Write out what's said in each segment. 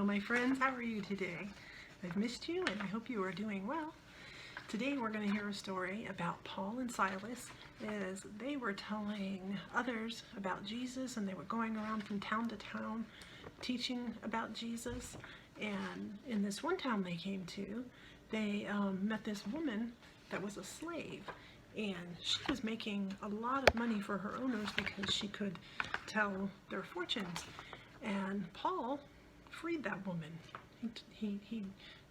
Hello my friends, how are you today? I've missed you and I hope you are doing well. Today we're going to hear a story about Paul and Silas as they were telling others about Jesus, and they were going around from town to town teaching about Jesus. And in this one town they came to, they met this woman that was a slave, and she was making a lot of money for her owners because she could tell their fortunes. And Paul freed that woman. He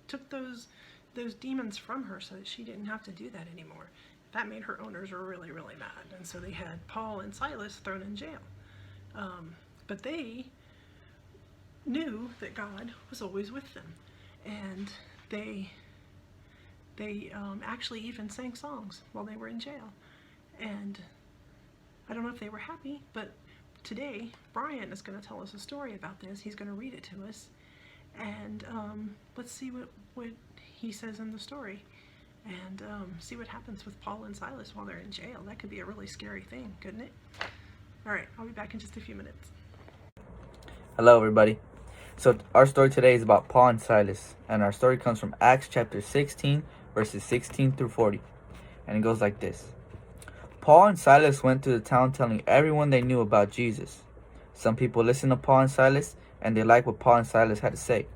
took those demons from her so that she didn't have to do that anymore. That made her owners really mad, and so they had Paul and Silas thrown in jail. But they knew that God was always with them, and they actually even sang songs while they were in jail. And I don't know if they were happy, but today Brian is going to tell us a story about this. He's going to read it to us, and let's see what he says in the story, and see what happens with Paul and Silas while they're in jail. That could be a really scary thing, couldn't it? Alright, I'll be back in just a few minutes. Hello everybody. So our story today is about Paul and Silas, and our story comes from Acts chapter 16 verses 16 through 40, and it goes like this. Paul and Silas went to the town telling everyone they knew about Jesus. Some people listened to Paul and Silas, and they liked what Paul and Silas had to say.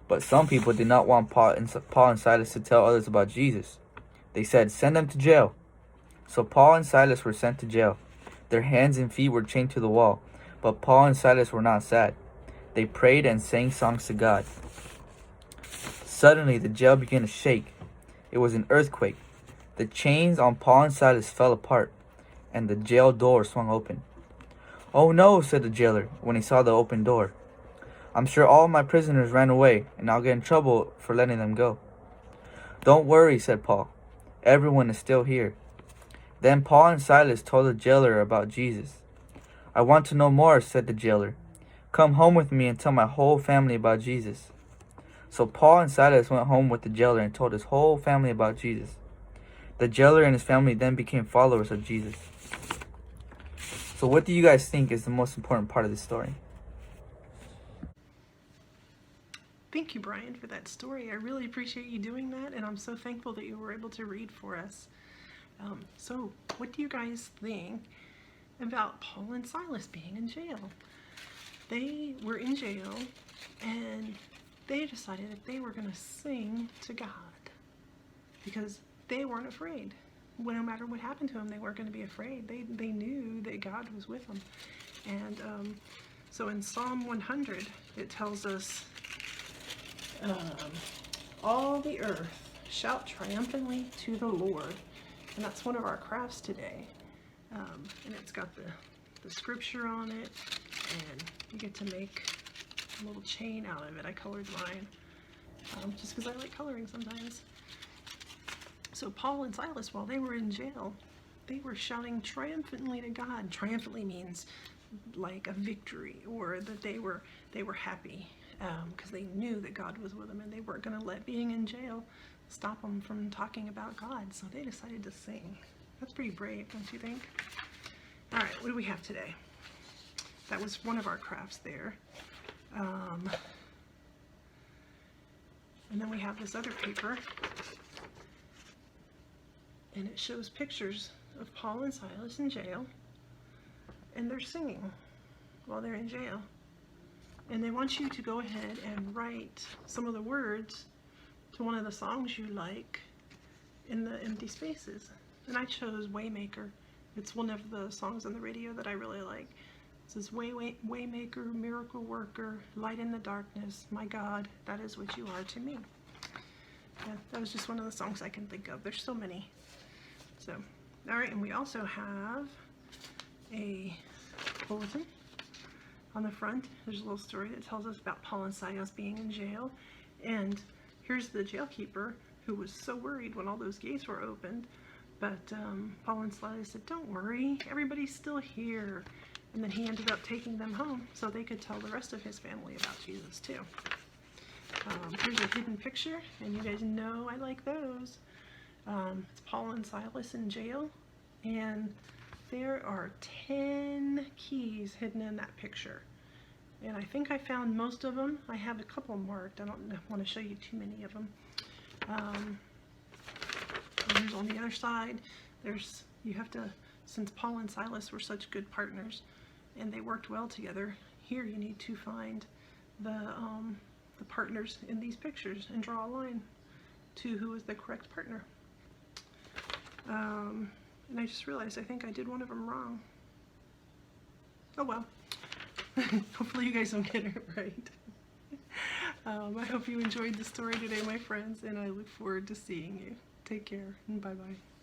But some people did not want Paul and Silas to tell others about Jesus. They said, "Send them to jail." So Paul and Silas were sent to jail. Their hands and feet were chained to the wall, but Paul and Silas were not sad. They prayed and sang songs to God. Suddenly the jail began to shake. It was an earthquake. The chains on Paul and Silas fell apart, and the jail door swung open. "Oh no," said the jailer when he saw the open door. "I'm sure all my prisoners ran away, and I'll get in trouble for letting them go." "Don't worry," said Paul. "Everyone is still here." Then Paul and Silas told the jailer about Jesus. "I want to know more," said the jailer. "Come home with me and tell my whole family about Jesus." So Paul and Silas went home with the jailer and told his whole family about Jesus. The jailer and his family then became followers of Jesus. So what do you guys think is the most important part of this story? Thank you, Brian, for that story. I really appreciate you doing that, and I'm so thankful that you were able to read for us. So what do you guys think about Paul and Silas being in jail? They were in jail, and they decided that they were going to sing to God because they weren't afraid. Well, no matter what happened to them, they weren't going to be afraid. They knew that God was with them. And so in Psalm 100, it tells us, all the earth shout triumphantly to the Lord. And that's one of our crafts today. And it's got the scripture on it, and you get to make a little chain out of it. I colored mine just because I like coloring sometimes. So Paul and Silas, while they were in jail, they were shouting triumphantly to God. Triumphantly means like a victory, or that they were happy because they knew that God was with them, and they weren't going to let being in jail stop them from talking about God. So they decided to sing. That's pretty brave, don't you think? All right, what do we have today? That was one of our crafts there. And then we have this other paper, and it shows pictures of Paul and Silas in jail, and they're singing while they're in jail. And they want you to go ahead and write some of the words to one of the songs you like in the empty spaces. And I chose Waymaker. It's one of the songs on the radio that I really like. It says, Waymaker, miracle worker, light in the darkness, my God, that is what you are to me. Yeah, that was just one of the songs I can think of. There's so many. So, all right, and we also have a bulletin. On the front, there's a little story that tells us about Paul and Silas being in jail. And here's the jailkeeper who was so worried when all those gates were opened. But Paul and Silas said, "Don't worry, everybody's still here." And then he ended up taking them home so they could tell the rest of his family about Jesus too. Here's a hidden picture, and you guys know I like those. It's Paul and Silas in jail, and there are 10 keys hidden in that picture. And I think I found most of them. I have a couple marked. I don't want to show you too many of them. There's on the other side. You have to, since Paul and Silas were such good partners and they worked well together, here you need to find the partners in these pictures and draw a line to who is the correct partner. And I just realized I think I did one of them wrong. Oh well. Hopefully you guys don't get it right. I hope you enjoyed the story today, my friends, and I look forward to seeing you. Take care, and bye-bye.